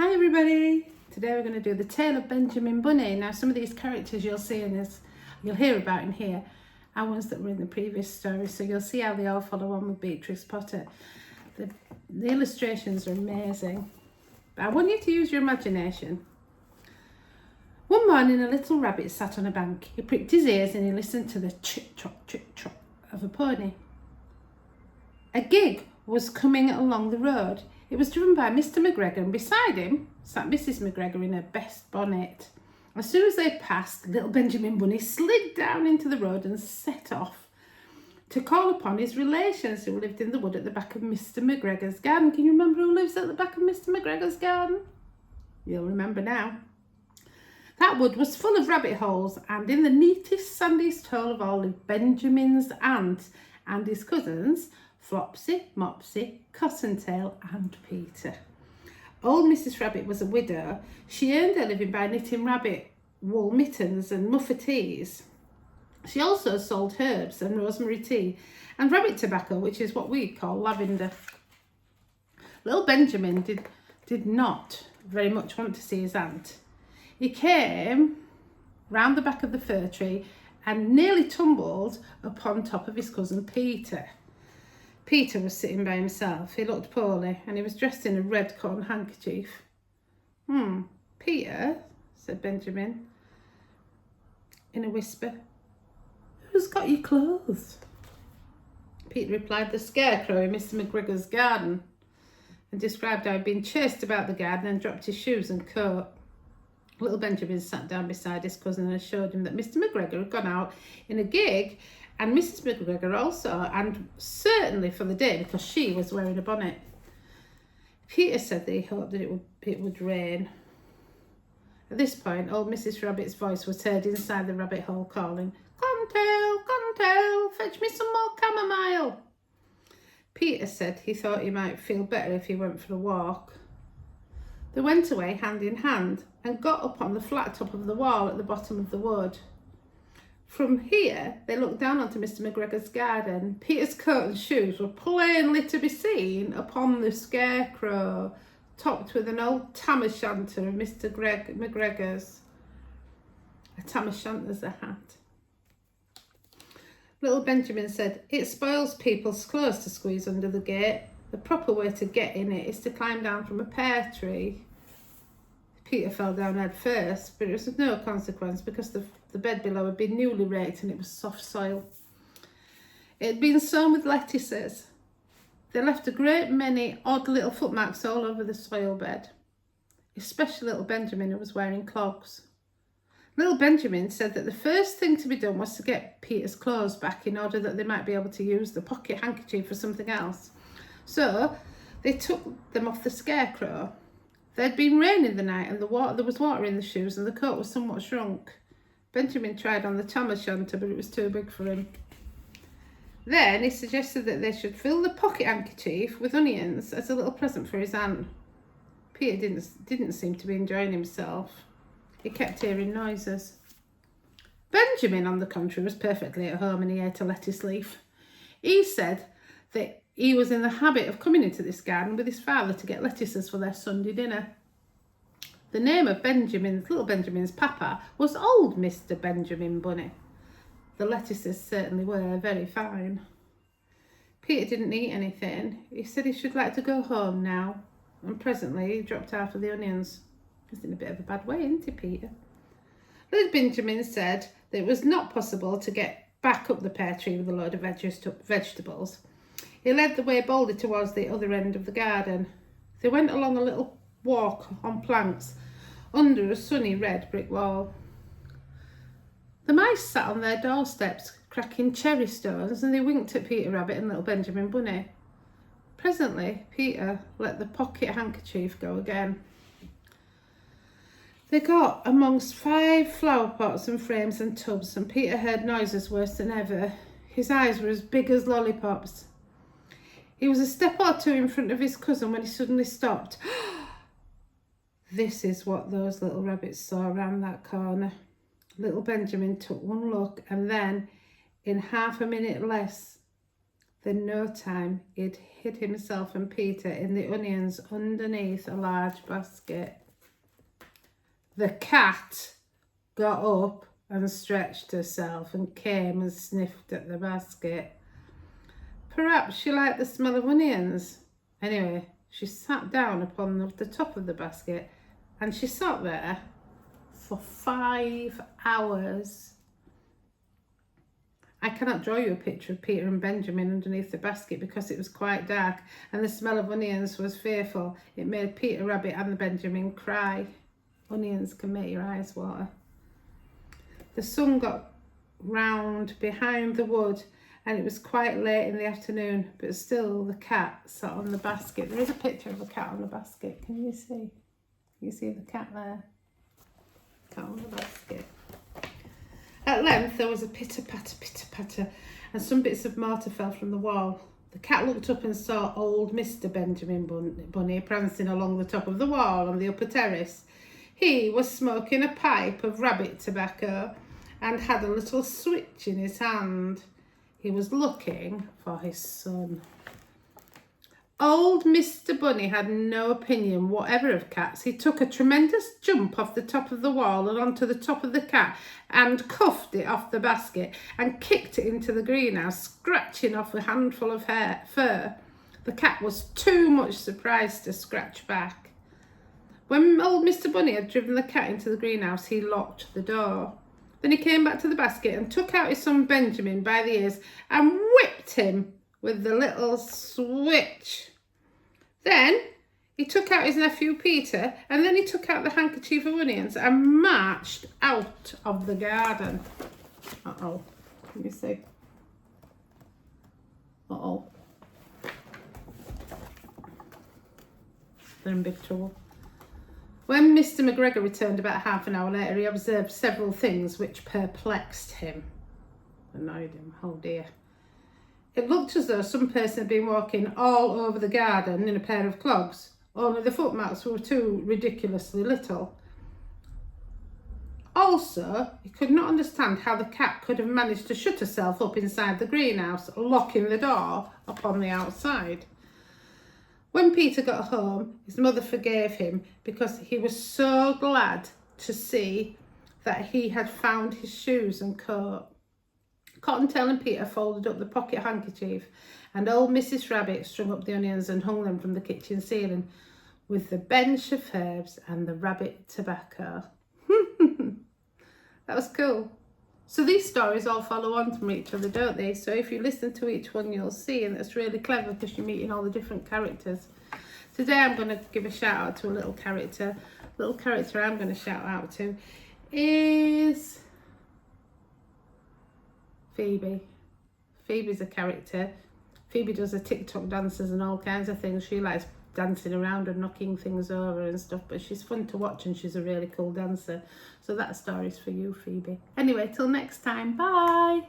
Hi everybody! Today we're going to do the tale of Benjamin Bunny. Now some of these characters you'll hear about in here are ones that were in the previous story, so you'll see how they all follow on with Beatrix Potter. The illustrations are amazing, but I want you to use your imagination. One morning a little rabbit sat on a bank. He pricked his ears and he listened to the chit-chop of a pony. A gig was coming along the road. It was driven by Mr. McGregor, and beside him sat Mrs. McGregor in her best bonnet. As soon as they passed, little Benjamin Bunny slid down into the road and set off to call upon his relations who lived in the wood at the back of Mr. McGregor's garden. Can you remember who lives at the back of Mr. McGregor's garden? You'll remember now. That wood was full of rabbit holes, and in the neatest, sandiest hole of all lived Benjamin's aunt and his cousins, Flopsy, Mopsy, Cottontail and Peter. Old Mrs. Rabbit was a widow. She earned her living by knitting rabbit wool mittens and muffatees. She also sold herbs and rosemary tea and rabbit tobacco, which is what we call lavender. Little Benjamin did not very much want to see his aunt. He came round the back of the fir tree and nearly tumbled upon top of his cousin Peter. Peter was sitting by himself. He looked poorly and he was dressed in a red cotton handkerchief. Peter, said Benjamin in a whisper, who's got your clothes? Peter replied, the scarecrow in Mr. McGregor's garden, and described how he'd been chased about the garden and dropped his shoes and coat. Little Benjamin sat down beside his cousin and showed him that Mr. McGregor had gone out in a gig, and Mrs. McGregor also, and certainly for the day because she was wearing a bonnet. Peter said that he hoped that it would rain. At this point, old Mrs. Rabbit's voice was heard inside the rabbit hole calling, Cottontail, fetch me some more chamomile. Peter said he thought he might feel better if he went for a walk. They went away hand in hand and got up on the flat top of the wall at the bottom of the wood. From here, they looked down onto Mr. McGregor's garden. Peter's coat and shoes were plainly to be seen upon the scarecrow, topped with an old tam-o'-shanter of Mr. McGregor's. A tam-o'-shanter's a hat. Little Benjamin said, it spoils people's clothes to squeeze under the gate. The proper way to get in it is to climb down from a pear tree. Peter fell down head first, but it was of no consequence because the bed below had been newly raked and it was soft soil. It had been sown with lettuces. They left a great many odd little footmarks all over the soil bed, especially little Benjamin, who was wearing clogs. Little Benjamin said that the first thing to be done was to get Peter's clothes back in order that they might be able to use the pocket handkerchief for something else. So they took them off the scarecrow. There'd been rain in the night and there was water in the shoes and the coat was somewhat shrunk. Benjamin tried on the tam-o'-shanter, but it was too big for him. Then he suggested that they should fill the pocket handkerchief with onions as a little present for his aunt. Peter didn't seem to be enjoying himself. He kept hearing noises. Benjamin, on the contrary, was perfectly at home and he ate a lettuce leaf. He said that he was in the habit of coming into this garden with his father to get lettuces for their Sunday dinner. The name of little Benjamin's papa was old Mr. Benjamin Bunny. The lettuces certainly were very fine. Peter didn't eat anything. He said he should like to go home now, and presently he dropped half of the onions. He's in a bit of a bad way, isn't he, Peter? Little Benjamin said that it was not possible to get back up the pear tree with a load of vegetables. He led the way boldly towards the other end of the garden. They went along a little walk on planks under a sunny red brick wall. The mice sat on their doorsteps cracking cherry stones, and they winked at Peter Rabbit and little Benjamin Bunny. Presently, Peter let the pocket handkerchief go again. They got amongst 5 flower pots and frames and tubs, and Peter heard noises worse than ever. His eyes were as big as lollipops. He was a step or two in front of his cousin when he suddenly stopped. This is what those little rabbits saw round that corner. Little Benjamin took one look and then, in half a minute less, In no time, he'd hid himself and Peter in the onions underneath a large basket. The cat got up and stretched herself and came and sniffed at the basket. Perhaps she liked the smell of onions. Anyway, she sat down upon the top of the basket and she sat there for 5 hours. I cannot draw you a picture of Peter and Benjamin underneath the basket because it was quite dark and the smell of onions was fearful. It made Peter Rabbit and the Benjamin cry. Onions can make your eyes water. The sun got round behind the wood and it was quite late in the afternoon, but still the cat sat on the basket. There is a picture of a cat on the basket. Can you see? Can you see the cat there? Cat on the basket. At length there was a pitter-patter, and some bits of mortar fell from the wall. The cat looked up and saw old Mr. Benjamin Bunny prancing along the top of the wall on the upper terrace. He was smoking a pipe of rabbit tobacco and had a little switch in his hand. He was looking for his son. Old Mr. Bunny had no opinion whatever of cats. He took a tremendous jump off the top of the wall and onto the top of the cat and cuffed it off the basket and kicked it into the greenhouse, scratching off a handful of fur. The cat was too much surprised to scratch back. When old Mr. Bunny had driven the cat into the greenhouse, he locked the door. Then he came back to the basket and took out his son Benjamin by the ears and whipped him with the little switch. Then he took out his nephew Peter, and then he took out the handkerchief of onions and marched out of the garden. Uh-oh, let me see. Uh-oh. They're in big trouble. When Mr. McGregor returned about half an hour later, he observed several things which perplexed him. Annoyed him, oh dear. It looked as though some person had been walking all over the garden in a pair of clogs, only the footmarks were too ridiculously little. Also, he could not understand how the cat could have managed to shut herself up inside the greenhouse, locking the door upon the outside. When Peter got home, his mother forgave him because he was so glad to see that he had found his shoes and coat. Cottontail and Peter folded up the pocket handkerchief, and old Mrs. Rabbit strung up the onions and hung them from the kitchen ceiling with the bench of herbs and the rabbit tobacco. That was cool. So these stories all follow on from each other, don't they? So if you listen to each one, you'll see, and it's really clever because you're meeting all the different characters. Today I'm going to give a shout out to a little character. The little character I'm going to shout out to is Phoebe. Phoebe's a character. Phoebe does the TikTok dances and all kinds of things. She likes dancing around and knocking things over and stuff, but she's fun to watch and she's a really cool dancer. So that story's for you, Phoebe. Anyway, till next time, bye.